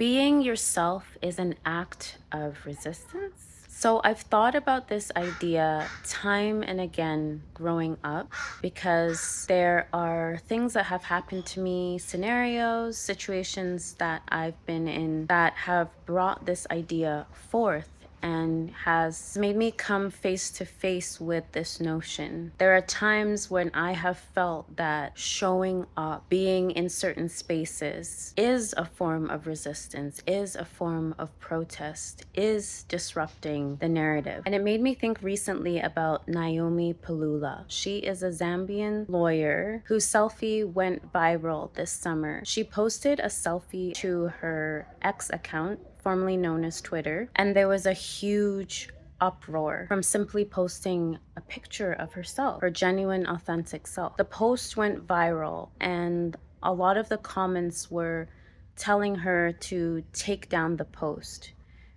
Being yourself is an act of resistance. So I've thought about this idea time and again growing up because there are things that have happened to me, scenarios, situations that I've been in that have brought this idea forth and has made me come face to face with this notion. There are times when I have felt that showing up, being in certain spaces, is a form of resistance, is a form of protest, is disrupting the narrative. And it made me think recently about Naomi Palula. She is a Zambian lawyer whose selfie went viral this summer. She posted a selfie to her X account, formerly known as Twitter, and there was a huge uproar from simply posting a picture of herself, her genuine, authentic self. The post went viral, and a lot of the comments were telling her to take down the post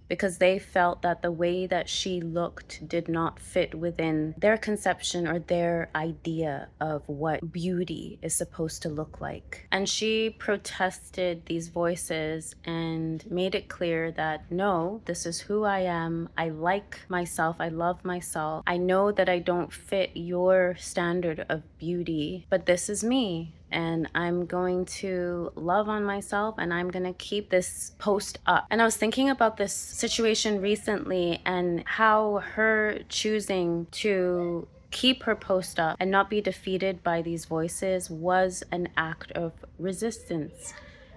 because they felt that the way that she looked did not fit within their conception or their idea of what beauty is supposed to look like. And she protested these voices and made it clear that no, this is who I am. I like myself. I love myself. I know that I don't fit your standard of beauty, but this is me. And I'm going to love on myself and I'm going to keep this post up. And I was thinking about this situation recently and how her choosing to keep her post up and not be defeated by these voices was an act of resistance.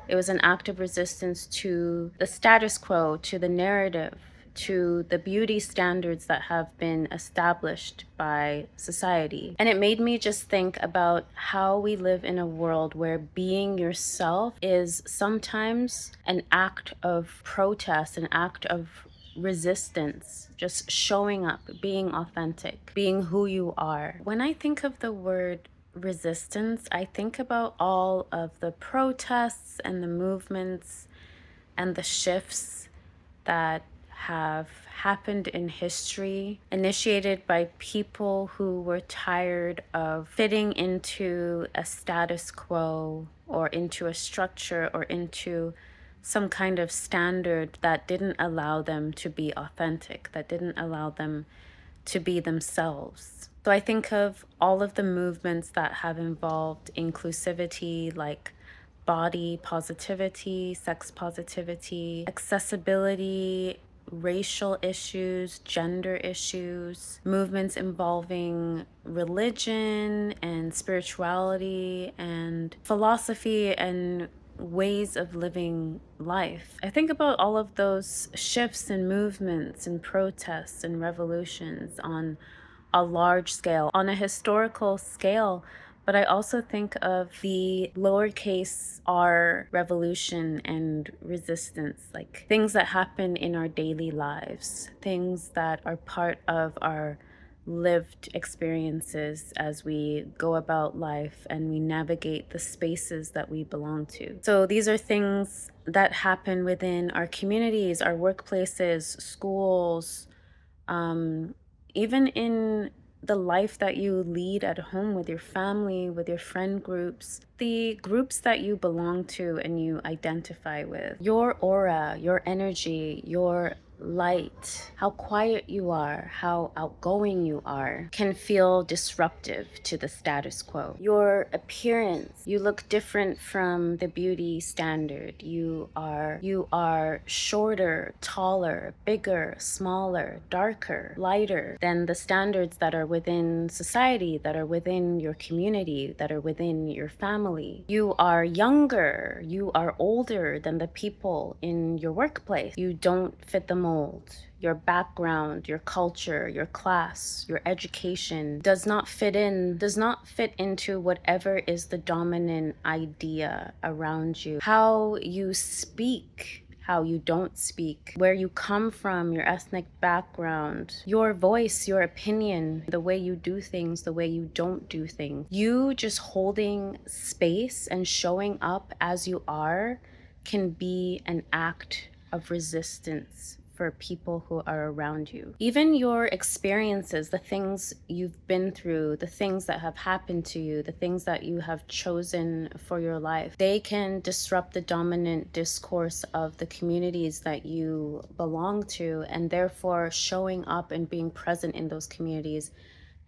It was an act of resistance to the status quo, to the narrative, to the beauty standards that have been established by society. And it made me just think about how we live in a world where being yourself is sometimes an act of protest, an act of resistance, just showing up, being authentic, being who you are. When I think of the word resistance, I think about all of the protests and the movements and the shifts that have happened in history, initiated by people who were tired of fitting into a status quo or into a structure or into some kind of standard that didn't allow them to be authentic, that didn't allow them to be themselves. So I think of all of the movements that have involved inclusivity, like body positivity, sex positivity, accessibility, racial issues, gender issues, movements involving religion and spirituality and philosophy and ways of living life. I think about all of those shifts and movements and protests and revolutions on a large scale, on a historical scale. But I also think of the lowercase r revolution and resistance, like things that happen in our daily lives, things that are part of our lived experiences as we go about life and we navigate the spaces that we belong to. So these are things that happen within our communities, our workplaces, schools, even in the life that you lead at home with your family, with your friend groups, the groups that you belong to and you identify with. Your aura, your energy, your light, how quiet you are, how outgoing you are, can feel disruptive to the status quo. Your appearance, you look different from the beauty standard. You are shorter, taller, bigger, smaller, darker, lighter than the standards that are within society, that are within your community, that are within your family. You are younger, you are older than the people in your workplace. You don't fit the mold. Your background, your culture, your class, your education does not fit into whatever is the dominant idea around you. How you speak, how you don't speak, where you come from, your ethnic background, your voice, your opinion, the way you do things, the way you don't do things. You just holding space and showing up as you are can be an act of resistance for people who are around you. Even your experiences, the things you've been through, the things that have happened to you, the things that you have chosen for your life, they can disrupt the dominant discourse of the communities that you belong to, and therefore showing up and being present in those communities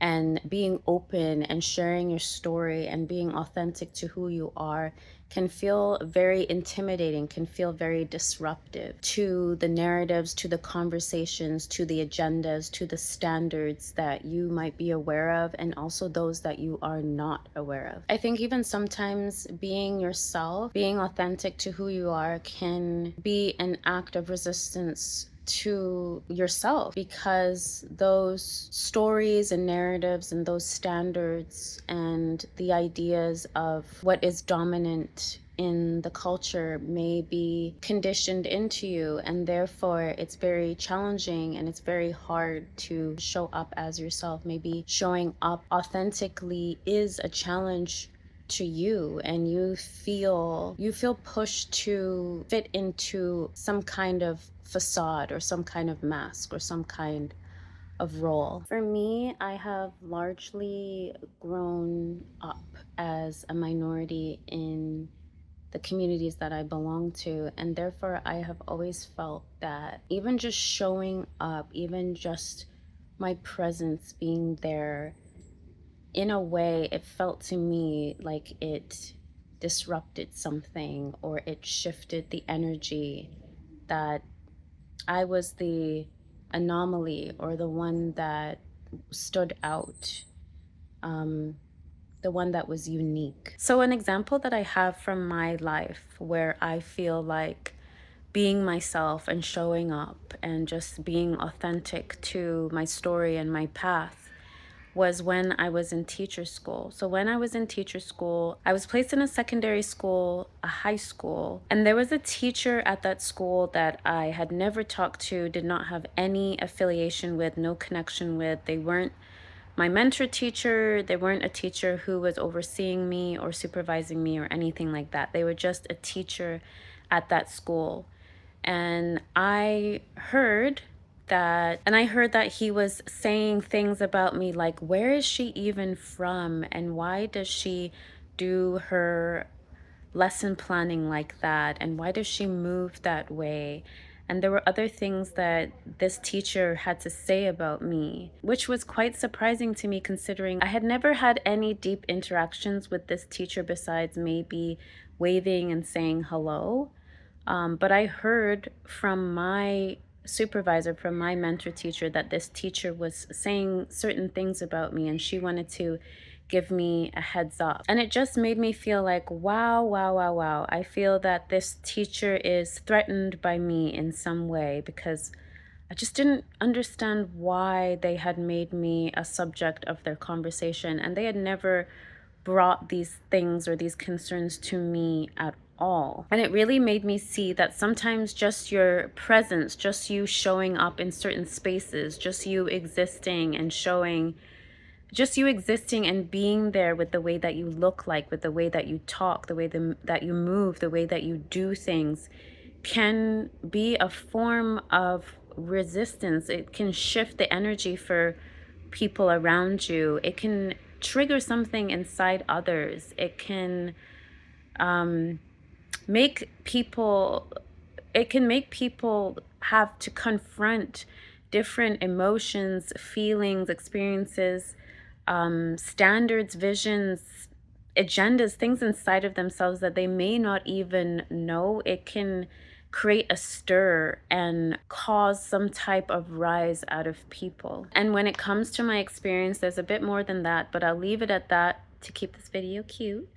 and being open and sharing your story and being authentic to who you are can feel very intimidating, can feel very disruptive to the narratives, to the conversations, to the agendas, to the standards that you might be aware of, and also those that you are not aware of. I think even sometimes being yourself, being authentic to who you are, can be an act of resistance to yourself, because those stories and narratives and those standards and the ideas of what is dominant in the culture may be conditioned into you, and therefore it's very challenging and it's very hard to show up as yourself. Maybe showing up authentically is a challenge to you, and you feel pushed to fit into some kind of facade or some kind of mask or some kind of role. For me, I have largely grown up as a minority in the communities that I belong to, and therefore I have always felt that even just showing up, even just my presence being there, in a way, it felt to me like it disrupted something, or it shifted the energy, that I was the anomaly or the one that stood out, um, the one that was unique. So, an example that I have from my life where I feel like being myself and showing up and just being authentic to my story and my path was when I was in teacher school. So when I was in teacher school, I was placed in a secondary school, a high school, and there was a teacher at that school that I had never talked to, did not have any affiliation with, no connection with. They weren't my mentor teacher, they weren't a teacher who was overseeing me or supervising me or anything like that. They were just a teacher at that school. And I heard that he was saying things about me like, where is she even from? And why does she do her lesson planning like that? And why does she move that way? And there were other things that this teacher had to say about me, which was quite surprising to me, considering I had never had any deep interactions with this teacher besides maybe waving and saying hello. But I heard from my supervisor, from my mentor teacher, that this teacher was saying certain things about me and she wanted to give me a heads up. And it just made me feel like, wow, wow, wow, wow. I feel that this teacher is threatened by me in some way, because I just didn't understand why they had made me a subject of their conversation, and they had never brought these things or these concerns to me at all. And it really made me see that sometimes just your presence, just you showing up in certain spaces, just you existing and being there with the way that you look like, with the way that you talk, the way that you move, the way that you do things, can be a form of resistance. It can shift the energy for people around you. It can trigger something inside others. It can make people have to confront different emotions, feelings, experiences, standards, visions, agendas, things inside of themselves that they may not even know. It can create a stir and cause some type of rise out of people. And when it comes to my experience, there's a bit more than that, but I'll leave it at that to keep this video cute.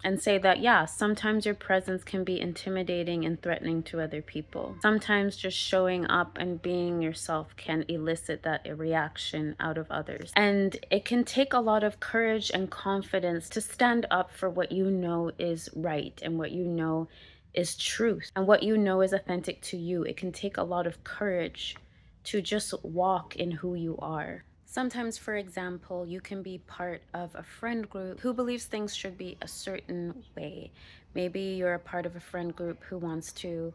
And say that, yeah, sometimes your presence can be intimidating and threatening to other people. Sometimes just showing up and being yourself can elicit that reaction out of others. And it can take a lot of courage and confidence to stand up for what you know is right and what you know is truth and what you know is authentic to you. It can take a lot of courage to just walk in who you are. Sometimes, for example, you can be part of a friend group who believes things should be a certain way. Maybe you're a part of a friend group who wants to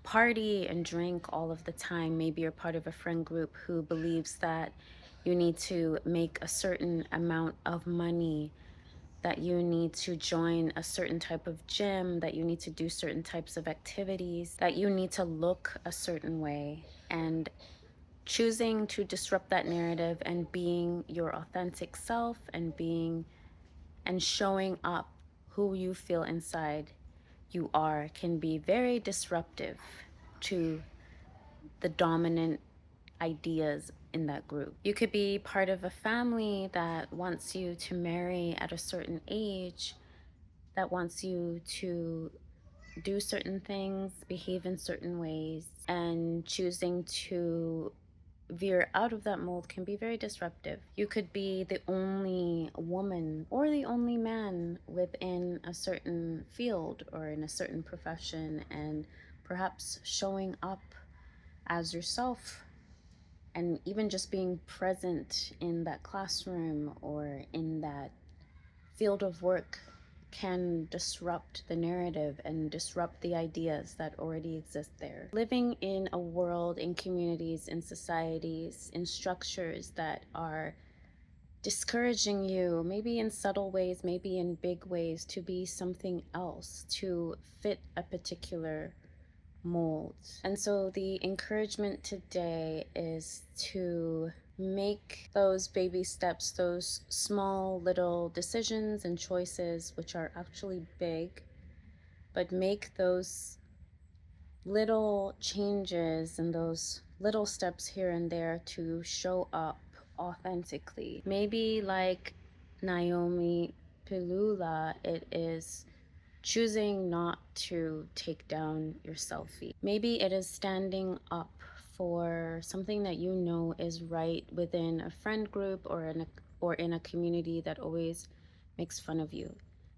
party and drink all of the time. Maybe you're part of a friend group who believes that you need to make a certain amount of money, that you need to join a certain type of gym, that you need to do certain types of activities, that you need to look a certain way. And choosing to disrupt that narrative and being your authentic self and being and showing up who you feel inside you are can be very disruptive to the dominant ideas in that group. You could be part of a family that wants you to marry at a certain age, that wants you to do certain things, behave in certain ways, and choosing to veer out of that mold can be very disruptive. You could be the only woman or the only man within a certain field or in a certain profession, and perhaps showing up as yourself and even just being present in that classroom or in that field of work can disrupt the narrative and disrupt the ideas that already exist there. Living in a world, in communities, in societies, in structures that are discouraging you, maybe in subtle ways, maybe in big ways, to be something else, to fit a particular mold. And so the encouragement today is to make those baby steps, those small little decisions and choices, which are actually big, but make those little changes and those little steps here and there to show up authentically. Maybe like Naomi Pilula, it is choosing not to take down your selfie. Maybe it is standing up for something that you know is right within a friend group or in a community that always makes fun of you.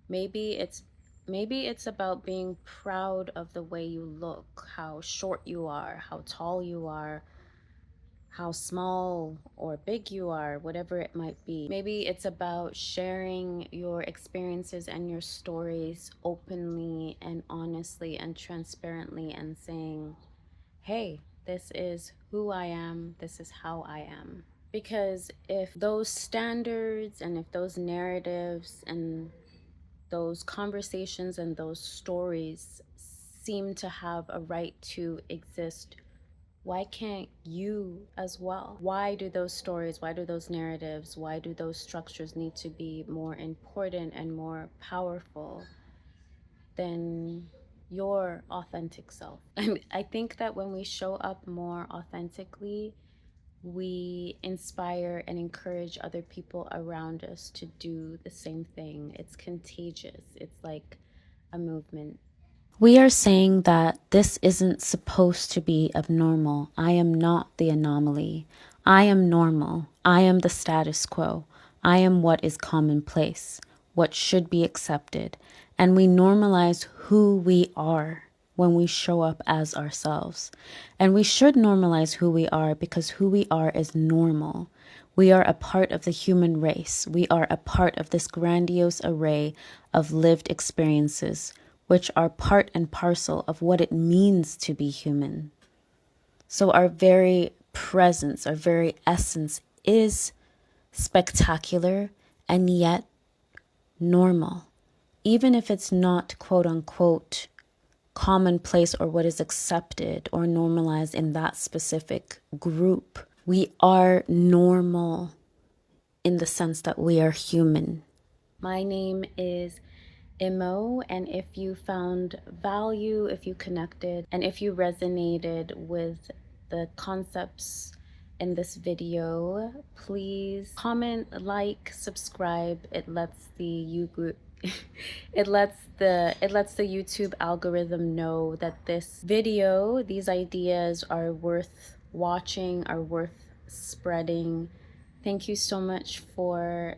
Maybe it's about being proud of the way you look, how short you are, how tall you are, how small or big you are, whatever it might be. Maybe it's about sharing your experiences and your stories openly and honestly and transparently and saying, hey, this is who I am, this is how I am. Because if those standards and if those narratives and those conversations and those stories seem to have a right to exist, why can't you as well? Why do those stories, why do those narratives, why do those structures need to be more important and more powerful than your authentic self? And I think that when we show up more authentically, we inspire and encourage other people around us to do the same thing. It's contagious. It's like a movement. We are saying that this isn't supposed to be abnormal. I am not the anomaly. I am normal. I am the status quo. I am what is commonplace, what should be accepted. And we normalize who we are when we show up as ourselves. And we should normalize who we are because who we are is normal. We are a part of the human race. We are a part of this grandiose array of lived experiences, which are part and parcel of what it means to be human. So our very presence, our very essence is spectacular and yet normal. Even if it's not quote unquote commonplace or what is accepted or normalized in that specific group, we are normal in the sense that we are human. My name is Imo, and if you found value, if you connected, and if you resonated with the concepts in this video, please comment, like, subscribe. It lets the it lets the YouTube algorithm know that this video, these ideas are worth watching, are worth spreading. Thank you so much for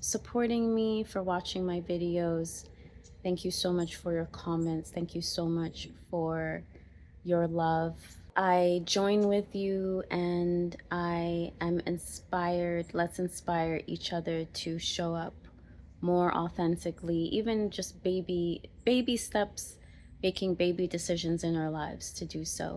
supporting me, for watching my videos. Thank you so much for your comments. Thank you so much for your love. I join with you and I am inspired. Let's inspire each other to show up more authentically, even just baby steps making baby decisions in our lives to do so.